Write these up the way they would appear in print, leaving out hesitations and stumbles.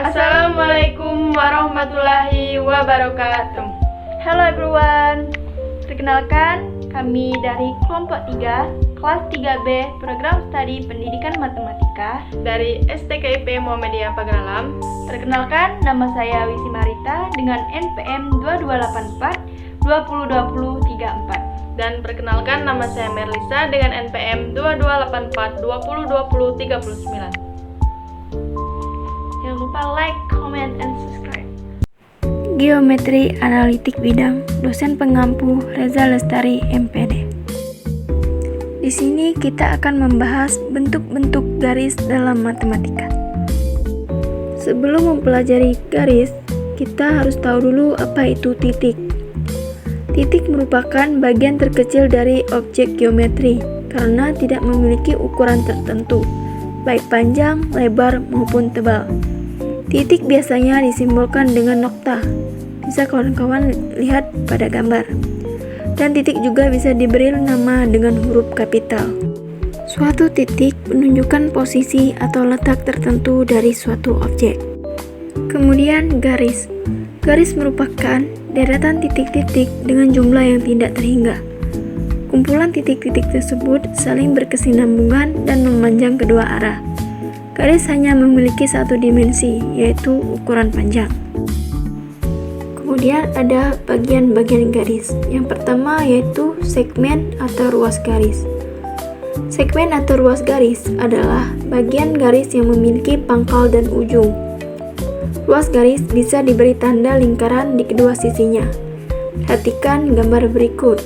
Assalamualaikum warahmatullahi wabarakatuh. Hello everyone. Perkenalkan, kami dari kelompok 3, kelas 3B, program studi pendidikan matematika dari STKIP Muhammadiyah Pagaralam. Perkenalkan, nama saya Wisi Marita dengan NPM 2284 202034. Dan perkenalkan, nama saya Merlisa dengan NPM 2284 202039. Jangan lupa like, comment, and subscribe. Geometri Analitik Bidang, dosen pengampu Reza Lestari, MPD. Di sini kita akan membahas bentuk-bentuk garis dalam matematika. Sebelum mempelajari garis, kita harus tahu dulu apa itu titik. Titik merupakan bagian terkecil dari objek geometri karena tidak memiliki ukuran tertentu, baik panjang, lebar, maupun tebal. Titik biasanya disimbolkan dengan nokta. Bisa kawan-kawan lihat pada gambar. Dan titik juga bisa diberi nama dengan huruf kapital. Suatu titik menunjukkan posisi atau letak tertentu dari suatu objek. Kemudian garis. Garis merupakan deretan titik-titik dengan jumlah yang tidak terhingga. Kumpulan titik-titik tersebut saling berkesinambungan dan memanjang kedua arah. Garis hanya memiliki satu dimensi, yaitu ukuran panjang. Kemudian ada bagian-bagian garis. Yang pertama yaitu segmen atau ruas garis. Segmen atau ruas garis adalah bagian garis yang memiliki pangkal dan ujung. Ruas garis bisa diberi tanda lingkaran di kedua sisinya. Perhatikan gambar berikut.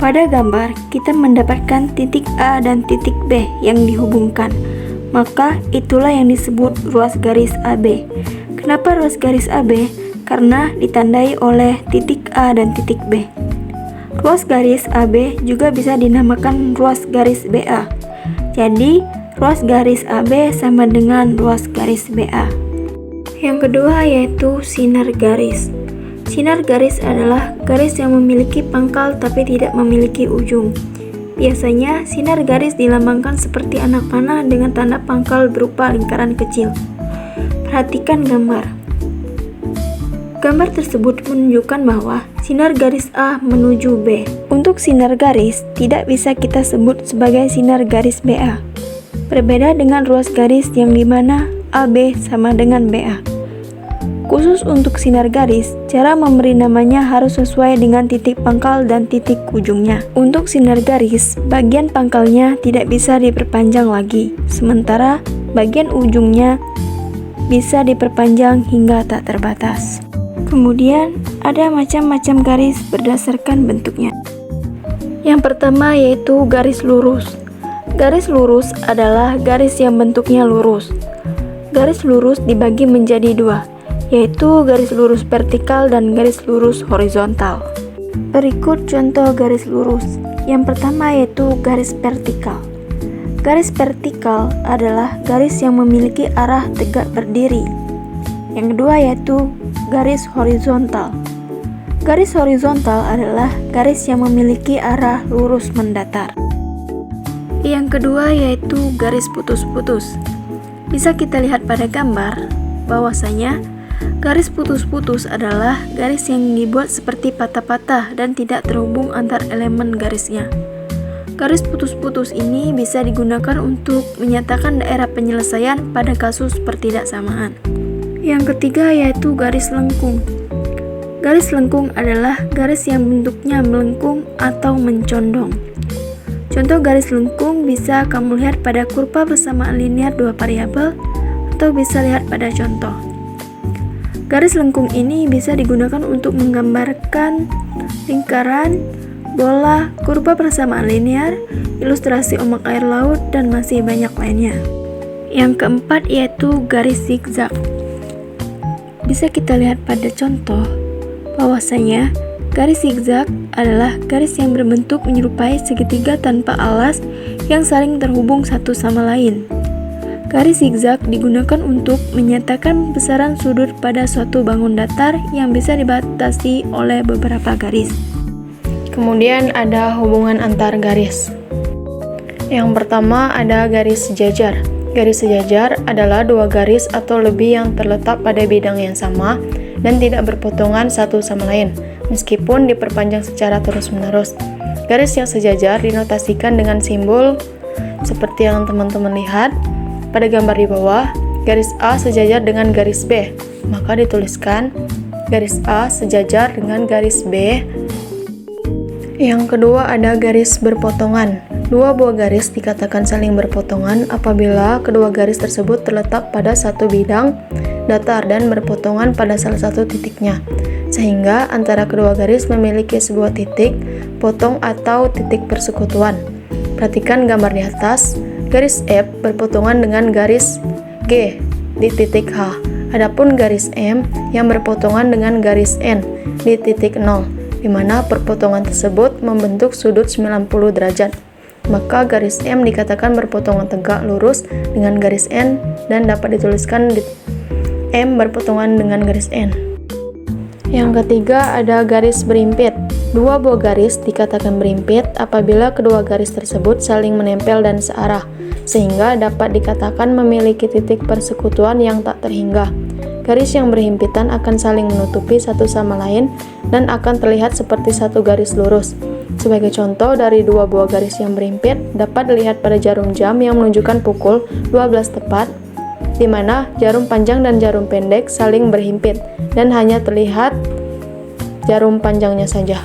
Pada gambar, kita mendapatkan titik A dan titik B yang dihubungkan. Maka itulah yang disebut ruas garis AB. Kenapa ruas garis AB? Karena ditandai oleh titik A dan titik B. Ruas garis AB juga bisa dinamakan ruas garis BA. Jadi, ruas garis AB sama dengan ruas garis BA. Yang kedua yaitu sinar garis. Sinar garis adalah garis yang memiliki pangkal tapi tidak memiliki ujung. Biasanya, sinar garis dilambangkan seperti anak panah dengan tanda pangkal berupa lingkaran kecil. Perhatikan gambar. Gambar tersebut menunjukkan bahwa sinar garis A menuju B. Untuk sinar garis, tidak bisa kita sebut sebagai sinar garis BA. Berbeda dengan ruas garis yang dimana AB sama dengan BA. Khusus untuk sinar garis, cara memberi namanya harus sesuai dengan titik pangkal dan titik ujungnya. Untuk sinar garis, bagian pangkalnya tidak bisa diperpanjang lagi, sementara bagian ujungnya bisa diperpanjang hingga tak terbatas. Kemudian, ada macam-macam garis berdasarkan bentuknya. Yang pertama yaitu garis lurus. Garis lurus adalah garis yang bentuknya lurus. Garis lurus dibagi menjadi dua, yaitu garis lurus vertikal dan garis lurus horizontal. Berikut contoh garis lurus. Yang pertama yaitu garis vertikal. Garis vertikal adalah garis yang memiliki arah tegak berdiri. Yang kedua yaitu garis horizontal. Garis horizontal adalah garis yang memiliki arah lurus mendatar. Yang kedua yaitu garis putus-putus. Bisa kita lihat pada gambar bahwasanya garis putus-putus adalah garis yang dibuat seperti patah-patah dan tidak terhubung antar elemen garisnya. Garis putus-putus ini bisa digunakan untuk menyatakan daerah penyelesaian pada kasus pertidaksamaan. Yang ketiga yaitu garis lengkung. Garis lengkung adalah garis yang bentuknya melengkung atau mencondong. Contoh garis lengkung bisa kamu lihat pada kurva bersamaan linear dua variabel atau bisa lihat pada contoh. Garis lengkung ini bisa digunakan untuk menggambarkan lingkaran, bola, kurva persamaan linear, ilustrasi ombak air laut, dan masih banyak lainnya. Yang keempat yaitu garis zigzag. Bisa kita lihat pada contoh bahwasanya garis zigzag adalah garis yang berbentuk menyerupai segitiga tanpa alas yang saling terhubung satu sama lain. Garis zigzag digunakan untuk menyatakan besaran sudut pada suatu bangun datar yang bisa dibatasi oleh beberapa garis. Kemudian ada hubungan antar garis. Yang pertama ada garis sejajar. Garis sejajar adalah dua garis atau lebih yang terletak pada bidang yang sama dan tidak berpotongan satu sama lain, meskipun diperpanjang secara terus-menerus. Garis yang sejajar dinotasikan dengan simbol seperti yang teman-teman lihat pada gambar di bawah. Garis A sejajar dengan garis B, maka dituliskan garis A sejajar dengan garis B. Yang kedua ada garis berpotongan. Dua buah garis dikatakan saling berpotongan apabila kedua garis tersebut terletak pada satu bidang datar dan berpotongan pada salah satu titiknya, sehingga antara kedua garis memiliki sebuah titik potong atau titik persekutuan. Perhatikan gambar di atas. Garis F berpotongan dengan garis G di titik H. Adapun garis M yang berpotongan dengan garis N di titik 0, di mana perpotongan tersebut membentuk sudut 90 derajat. Maka garis M dikatakan berpotongan tegak lurus dengan garis N dan dapat dituliskan di M berpotongan dengan garis N. Yang ketiga ada garis berimpit. Dua buah garis dikatakan berimpit apabila kedua garis tersebut saling menempel dan searah, sehingga dapat dikatakan memiliki titik persekutuan yang tak terhingga. Garis yang berhimpitan akan saling menutupi satu sama lain dan akan terlihat seperti satu garis lurus. Sebagai contoh dari dua buah garis yang berimpit dapat dilihat pada jarum jam yang menunjukkan pukul 12 tepat, di mana jarum panjang dan jarum pendek saling berhimpit dan hanya terlihat jarum panjangnya saja.